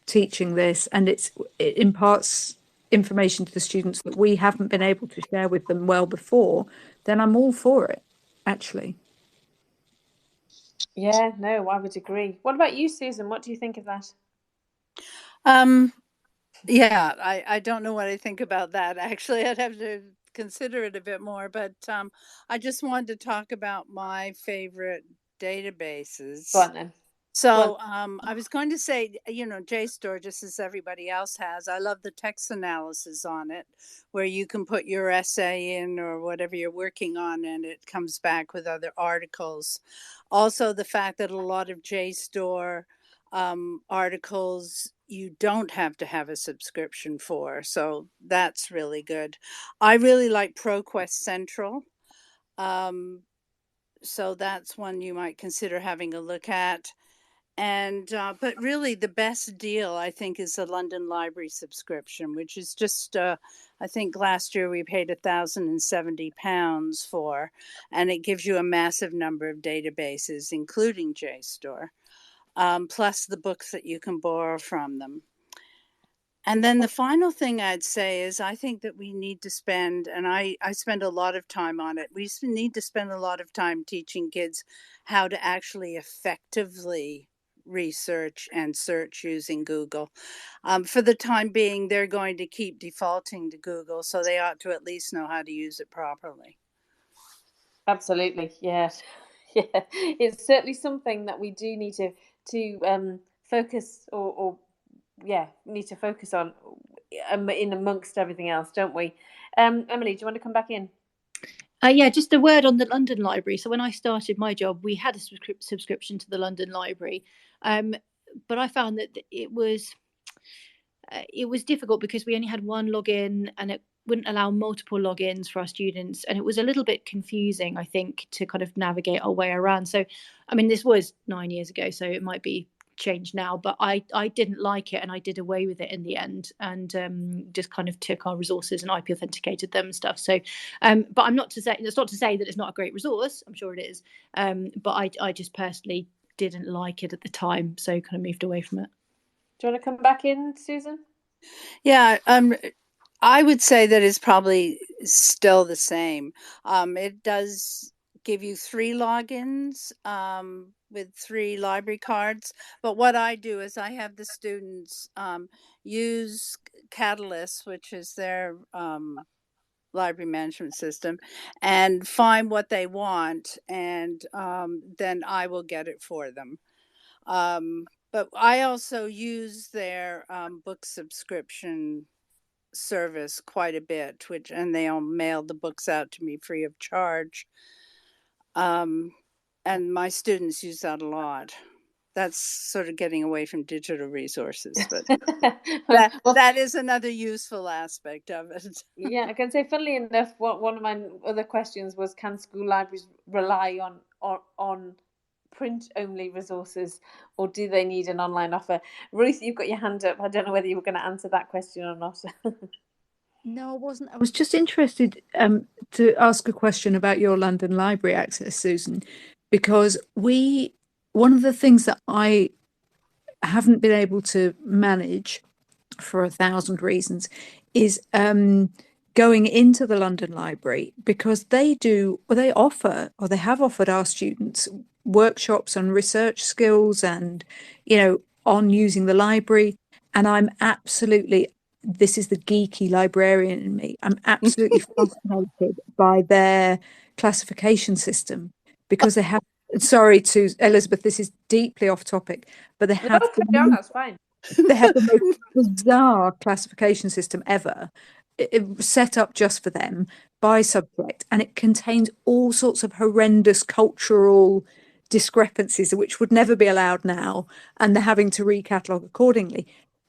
Speaker 4: teaching this, and it imparts information to the students that we haven't been able to share with them well before, then I'm all for it, actually.
Speaker 1: Yeah, no, I would agree. What about you, Susan? What do you think of that?
Speaker 6: Yeah, I don't know what I think about that. Actually, I'd have to consider it a bit more, but I just wanted to talk about my favorite databases.
Speaker 1: Go on then.
Speaker 6: So I was going to say, you know, JSTOR, just as everybody else has, I love the text analysis on it, where you can put your essay in or whatever you're working on, and it comes back with other articles. Also, the fact that a lot of JSTOR articles you don't have to have a subscription for, so that's really good. I really like ProQuest Central, so that's one you might consider having a look at. And but really the best deal, I think, is the London Library subscription, which is just I think last year we paid £1,070 for, and it gives you a massive number of databases, including JSTOR, plus the books that you can borrow from them. And then the final thing I'd say is I think that we need to spend, and I spend a lot of time on it, we need to spend a lot of time teaching kids how to actually effectively research and search using Google. For the time being, they're going to keep defaulting to Google, so they ought to at least know how to use it properly.
Speaker 1: Absolutely, yes. Yeah, it's certainly something that we do need to focus need to focus on in amongst everything else, don't we? Emily, do you want to come back in?
Speaker 5: Yeah, just a word on the London Library. So when I started my job, we had a subscription to the London Library, but I found that it was difficult because we only had one login, and wouldn't allow multiple logins for our students, and it was a little bit confusing, I think, to kind of navigate our way around. So, I mean, this was 9 years ago, so it might be changed now, but I didn't like it, and I did away with it in the end, and just kind of took our resources and IP authenticated them and stuff. So, but it's not to say that it's not a great resource. I'm sure it is, but I just personally didn't like it at the time, so kind of moved away from it.
Speaker 1: Do you want to come back in, Susan?
Speaker 6: Yeah, I would say that it's probably still the same. It does give you 3 logins with 3 library cards. But what I do is I have the students use Catalyst, which is their library management system, and find what they want, and then I will get it for them. But I also use their book subscription service quite a bit, and they all mail the books out to me free of charge. And my students use that a lot. That's sort of getting away from digital resources, but that is another useful aspect of it.
Speaker 1: Yeah, I can say, funnily enough, one of my other questions was, can school libraries rely on print-only resources, or do they need an online offer? Ruth, you've got your hand up. I don't know whether you were going to answer that question or not.
Speaker 4: No, I wasn't. I was just interested to ask a question about your London Library access, Susan, because one of the things that I haven't been able to manage for 1,000 reasons is going into the London Library, because they offer, or they have offered our students workshops on research skills and, on using the library. And I'm absolutely, this is the geeky librarian in me, I'm absolutely fascinated by their classification system, because they have, sorry to Elizabeth, this is deeply off topic, but they have
Speaker 1: that's fine.
Speaker 4: They have the most bizarre classification system ever, set up just for them by subject, and it contains all sorts of horrendous cultural discrepancies which would never be allowed now, and they're having to recatalogue accordingly.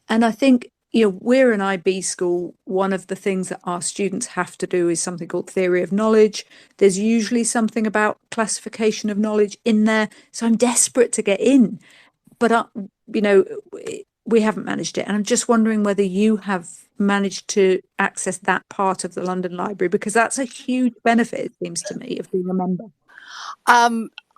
Speaker 4: And I think, we're an IB school. One of the things that our students have to do is something called theory of knowledge. There's usually something about classification of knowledge in there, so I'm desperate to get in, but we haven't managed it. And I'm just wondering whether you have managed to access that part of the London Library, because that's a huge benefit, it seems to me, of being a member.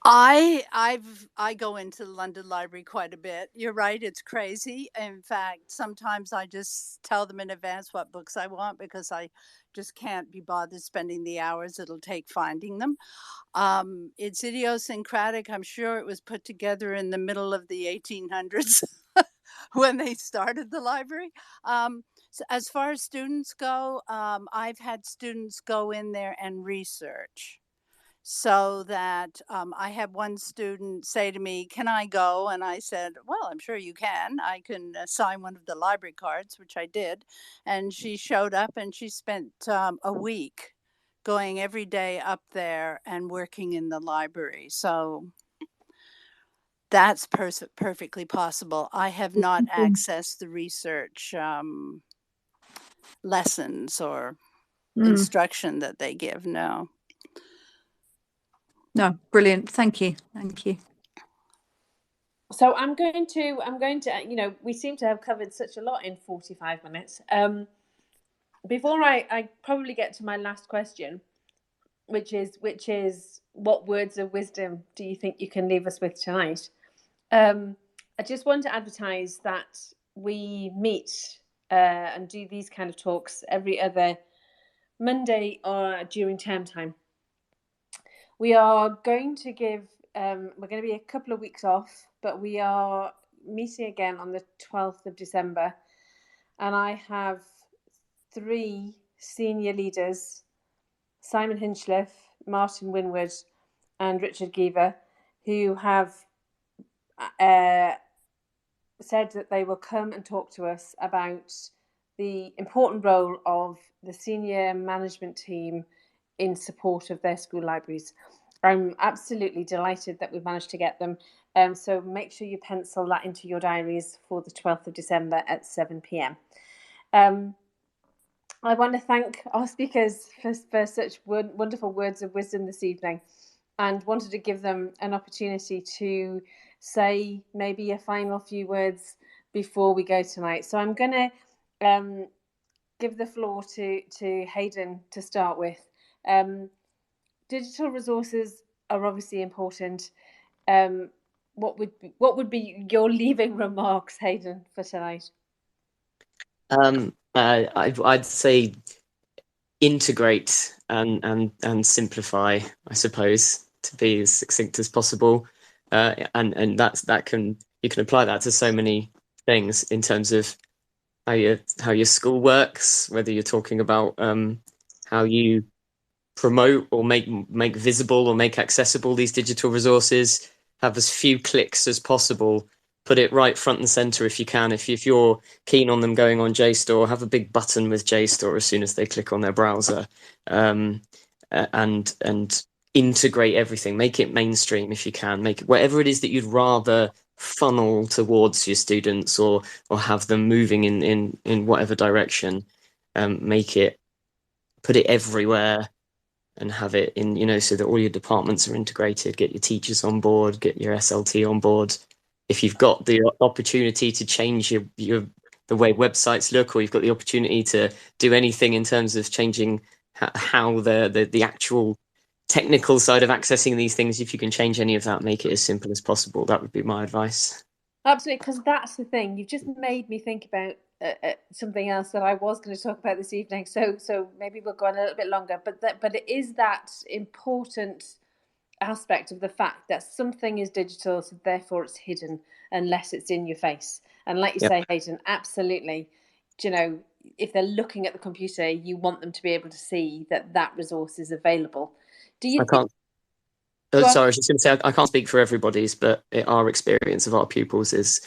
Speaker 6: I go into the London Library quite a bit. You're right, it's crazy. In fact, sometimes I just tell them in advance what books I want, because I just can't be bothered spending the hours it'll take finding them. It's idiosyncratic. I'm sure it was put together in the middle of the 1800s when they started the library. So as far as students go, I've had students go in there and research. So that I had one student say to me, "Can I go?" And I said, "Well, I'm sure you can. I can assign one of the library cards," which I did. And she showed up, and she spent a week going every day up there and working in the library. So that's perfectly possible. I have not accessed the research lessons or instruction that they give. No.
Speaker 4: No, brilliant. Thank you.
Speaker 1: So I'm going to, we seem to have covered such a lot in 45 minutes. Before I probably get to my last question, which is what words of wisdom do you think you can leave us with tonight? I just want to advertise that we meet and do these kind of talks every other Monday or during term time. We are going to we're going to be a couple of weeks off, but we are meeting again on the 12th of December. And I have 3 senior leaders, Simon Hinchliffe, Martin Winwood, and Richard Geaver, who have said that they will come and talk to us about the important role of the senior management team in support of their school libraries. I'm absolutely delighted that we've managed to get them. So make sure you pencil that into your diaries for the 12th of December at 7 p.m. I want to thank our speakers for such wonderful words of wisdom this evening, and wanted to give them an opportunity to say maybe a final few words before we go tonight. So I'm going to give the floor to Hayden to start with. Digital resources are obviously important. What would be your leaving remarks, Hayden, for tonight?
Speaker 3: I'd say integrate and simplify, I suppose, to be as succinct as possible. And you can apply that to so many things in terms of how your school works, whether you're talking about how you promote or make visible or make accessible these digital resources, have as few clicks as possible, put it right front and center if you can. If you're keen on them going on JSTOR, have a big button with JSTOR as soon as they click on their browser, and integrate everything. Make it mainstream if you can. Make it whatever it is that you'd rather funnel towards your students or have them moving in whatever direction. Put it everywhere. And have it in, so that all your departments are integrated, get your teachers on board, get your SLT on board. If you've got the opportunity to change the way websites look, or you've got the opportunity to do anything in terms of changing how the actual technical side of accessing these things, if you can change any of that, make it as simple as possible. That would be my advice.
Speaker 1: Absolutely, because that's the thing. You've just made me think about something else that I was going to talk about this evening. So maybe we'll go on a little bit longer. But it is that important aspect of the fact that something is digital, so therefore it's hidden unless it's in your face. And like you say, Hayden, absolutely. If they're looking at the computer, you want them to be able to see that resource is available. Do you?
Speaker 3: Sorry, I was just going to say I can't speak for everybody's, but our experience of our pupils is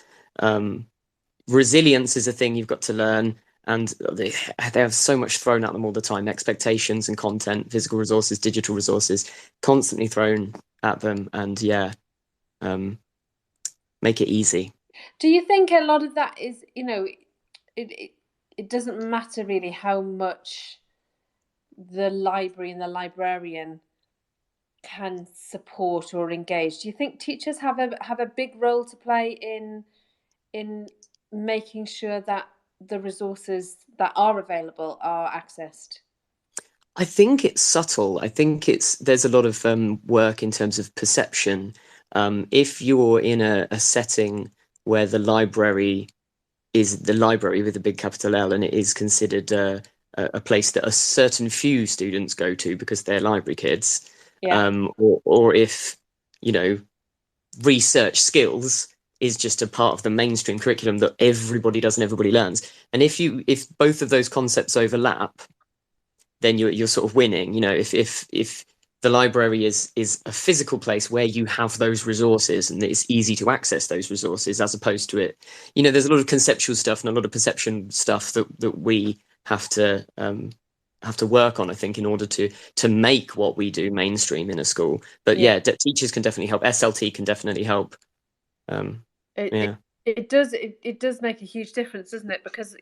Speaker 3: resilience is a thing you've got to learn, and they have so much thrown at them all the time: expectations and content, physical resources, digital resources, constantly thrown at them. And make it easy.
Speaker 1: Do you think a lot of that is, it doesn't matter really how much the library and the librarian can support or engage? Do you think teachers have a big role to play in making sure that the resources that are available are accessed?
Speaker 3: I think it's subtle. I think there's a lot of work in terms of perception. If you're in a setting where the library is the library with a big capital L, and it is considered a place that a certain few students go to because they're library kids, or if research skills is just a part of the mainstream curriculum that everybody does and everybody learns, and if both of those concepts overlap, then you're sort of winning. If the library is a physical place where you have those resources and it's easy to access those resources, as opposed to it, there's a lot of conceptual stuff and a lot of perception stuff that we have to work on, I think, in order to make what we do mainstream in a school. But teachers can definitely help. SLT can definitely help.
Speaker 1: It does make a huge difference, doesn't it? Because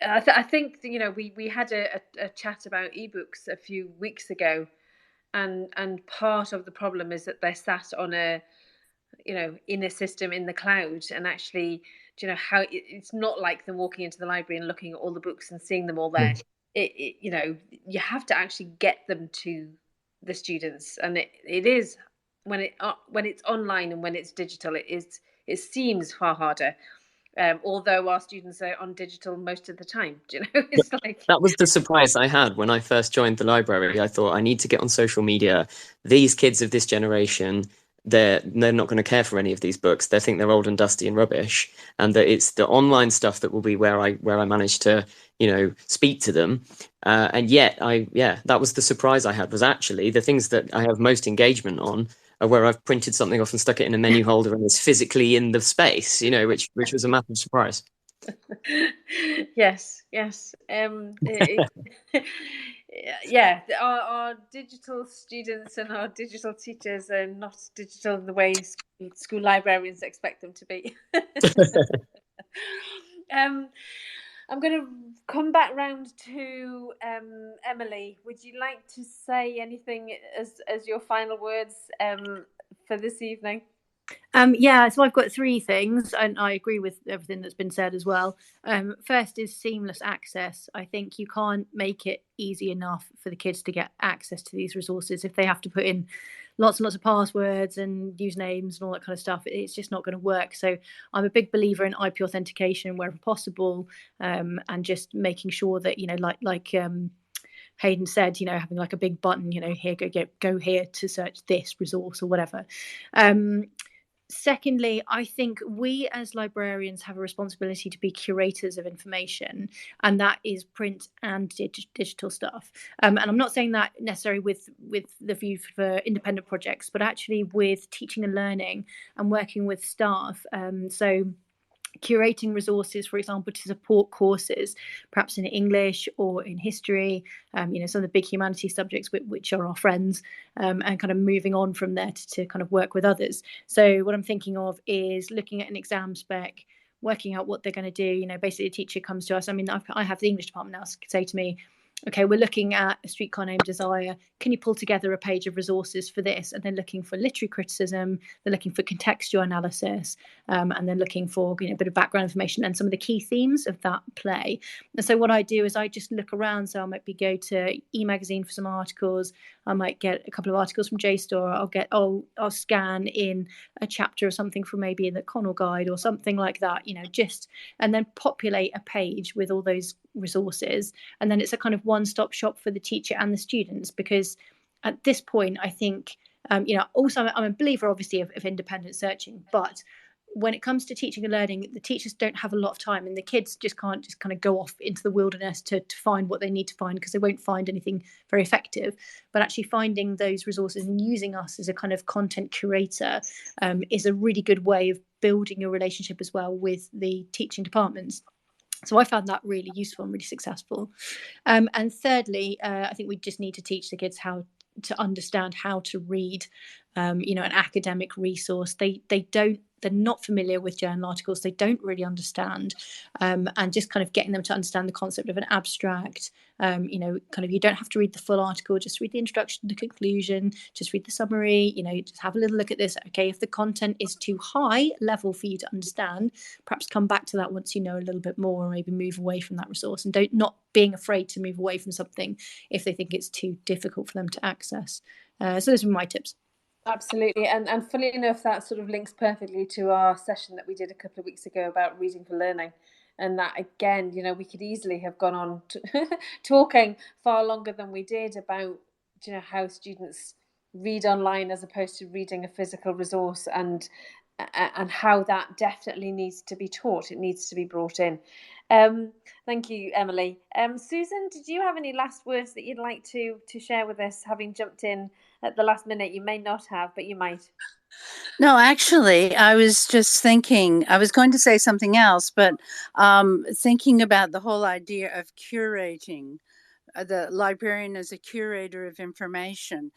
Speaker 1: I think we had a chat about ebooks a few weeks ago, and part of the problem is that they're sat on in a system in the cloud, and actually how it's not like them walking into the library and looking at all the books and seeing them all there. You have to actually get them to the students, and it is when it's online and when it's digital, it seems far harder. Although our students are on digital most of the time, it's like
Speaker 3: that was the surprise I had when I first joined the library. I thought, I need to get on social media. These kids of this generation, they're not going to care for any of these books. They think they're old and dusty and rubbish, and that it's the online stuff that will be where I managed to speak to them. And yet that was the surprise I had, was actually the things that I have most engagement on are where I've printed something off and stuck it in a menu holder and it's physically in the space, which was a massive surprise.
Speaker 1: Yes. Our digital students and our digital teachers are not digital in the way school librarians expect them to be. I'm going to come back round to Emily. Would you like to say anything as your final words for this evening?
Speaker 5: Yeah, so I've got three things, and I agree with everything that's been said as well. First is seamless access. I think you can't make it easy enough for the kids to get access to these resources. If they have to put in lots and lots of passwords and usernames and all that kind of stuff, it's just not going to work. So I'm a big believer in IP authentication wherever possible, and just making sure that, like Hayden said, having like a big button, here, go here to search this resource or whatever. Secondly, I think we as librarians have a responsibility to be curators of information, and that is print and digital stuff. And I'm not saying that necessarily with the view for independent projects, but actually with teaching and learning and working with staff. So curating resources, for example, to support courses, perhaps in English or in history, some of the big humanities subjects which are our friends, and kind of moving on from there to kind of work with others. So what I'm thinking of is looking at an exam spec, working out what they're going to do. Basically a teacher comes to us. I mean, I have the English department now say to me, okay, we're looking at A Streetcar Named Desire. Can you pull together a page of resources for this? And they're looking for literary criticism. They're looking for contextual analysis, and they're looking for a bit of background information and some of the key themes of that play. And so what I do is I just look around. So I might go to eMagazine for some articles. I might get a couple of articles from JSTOR. I'll scan in a chapter or something from maybe the Connell Guide or something like that. And then populate a page with all those resources, and then it's a kind of one-stop shop for the teacher and the students, because at this point I think also I'm a believer obviously of independent searching, but when it comes to teaching and learning, the teachers don't have a lot of time, and the kids just can't just kind of go off into the wilderness to find what they need to find, because they won't find anything very effective. But actually finding those resources and using us as a kind of content curator is a really good way of building a relationship as well with the teaching departments. So I found that really useful and really successful. And thirdly, I think we just need to teach the kids how to understand how to read, an academic resource. They're not familiar with journal articles. They don't really understand, and just kind of getting them to understand the concept of an abstract. You don't have to read the full article. Just read the introduction, the conclusion. Just read the summary. Just have a little look at this. Okay, if the content is too high level for you to understand, perhaps come back to that once you know a little bit more, or maybe move away from that resource. And not being afraid to move away from something if they think it's too difficult for them to access. So those are my tips.
Speaker 1: Absolutely, and funnily enough, that sort of links perfectly to our session that we did a couple of weeks ago about reading for learning. And that, again, we could easily have gone on talking far longer than we did about, how students read online as opposed to reading a physical resource, and how that definitely needs to be taught. It needs to be brought in. Thank you, Emily. Susan, did you have any last words that you'd like to share with us, having jumped in at the last minute? You may not have, but you might.
Speaker 6: No, actually, I was just thinking, I was going to say something else, but thinking about the whole idea of curating. The librarian as a curator of information.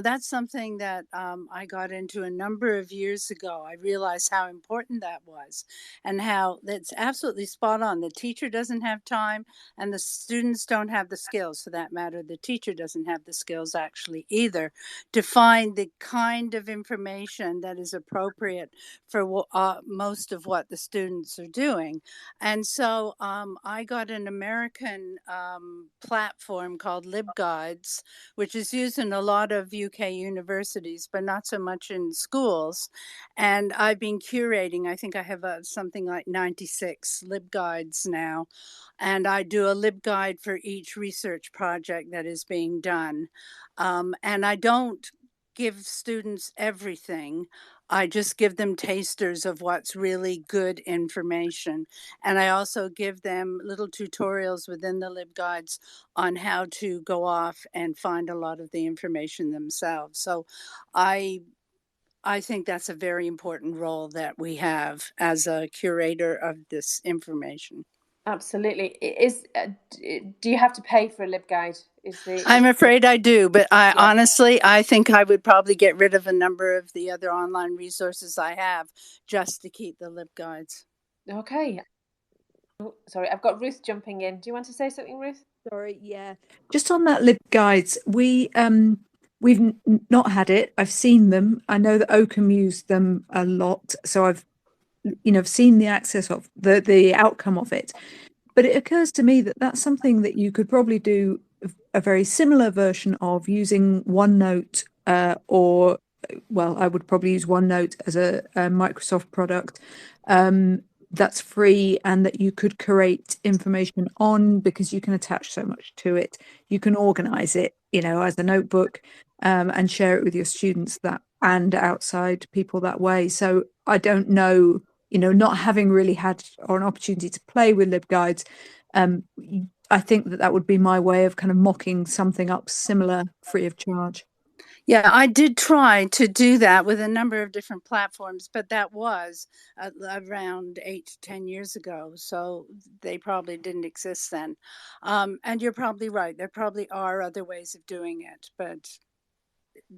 Speaker 6: That's something that I got into a number of years ago. I realized how important that was, and how that's absolutely spot on. The teacher doesn't have time, and the students don't have the skills, for that matter. The teacher doesn't have the skills actually either, to find the kind of information that is appropriate for most of what the students are doing. And so I got an American platform called LibGuides, which is used in a lot of UK universities, but not so much in schools. And I've been curating. I think I have something like 96 LibGuides now. And I do a LibGuide for each research project that is being done. And I don't give students everything. I just give them tasters of what's really good information. And I also give them little tutorials within the LibGuides on how to go off and find a lot of the information themselves. So I think that's a very important role that we have as a curator of this information.
Speaker 1: Absolutely. Do you have to pay for a LibGuide?
Speaker 6: I'm afraid I do, but honestly, I think I would probably get rid of a number of the other online resources I have just to keep the LibGuides.
Speaker 1: Okay. Oh, sorry, I've got Ruth jumping in. Do you want to say something, Ruth?
Speaker 4: Sorry, yeah. Just on that LibGuides, we've not had it. I've seen them. I know that Oakham used them a lot, so I've seen the access of the outcome of it. But it occurs to me that that's something that you could probably do a very similar version of using OneNote, or, well, I would probably use OneNote as a Microsoft product that's free, and that you could create information on, because you can attach so much to it. You can organize it, as a notebook, and share it with your students and outside people that way. So I don't know, not having really had an opportunity to play with LibGuides, I think that would be my way of kind of mocking something up similar, free of charge.
Speaker 6: Yeah, I did try to do that with a number of different platforms, but that was around 8 to 10 years ago. So they probably didn't exist then. And you're probably right. There probably are other ways of doing it, but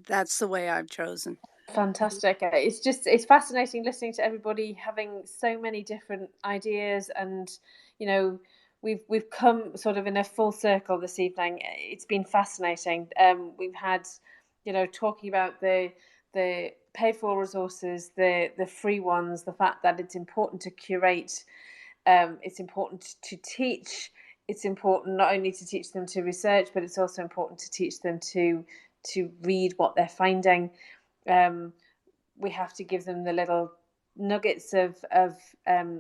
Speaker 6: that's the way I've chosen.
Speaker 1: Fantastic. It's fascinating listening to everybody having so many different ideas, and we've come sort of in a full circle this evening. It's been fascinating. We've had talking about the paid for resources, the free ones, the fact that it's important to curate, it's important to teach, it's important not only to teach them to research, but it's also important to teach them to read what they're finding. We have to give them the little nuggets of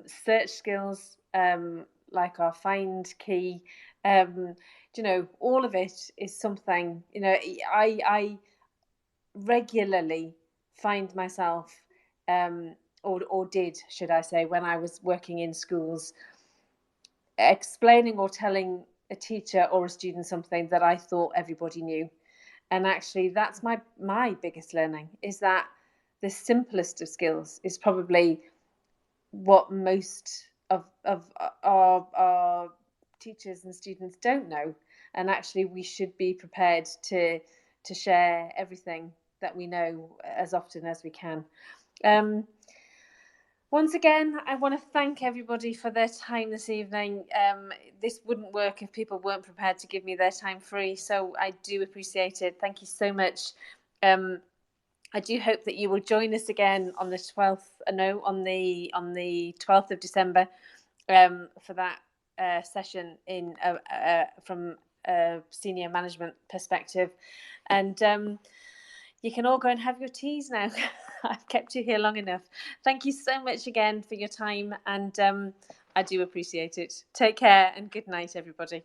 Speaker 1: search skills, like our find key. All of it is something. I regularly find myself, or did, should I say, when I was working in schools, explaining or telling a teacher or a student something that I thought everybody knew. And actually, that's my biggest learning, is that the simplest of skills is probably what most of our teachers and students don't know. And actually, we should be prepared to share everything that we know as often as we can. Once again, I want to thank everybody for their time this evening. This wouldn't work if people weren't prepared to give me their time free, so I do appreciate it. Thank you so much. I do hope that you will join us again on the 12th. On the 12th of December, for that session from a senior management perspective, and you can all go and have your teas now. I've kept you here long enough. Thank you so much again for your time, and I do appreciate it. Take care and good night, everybody.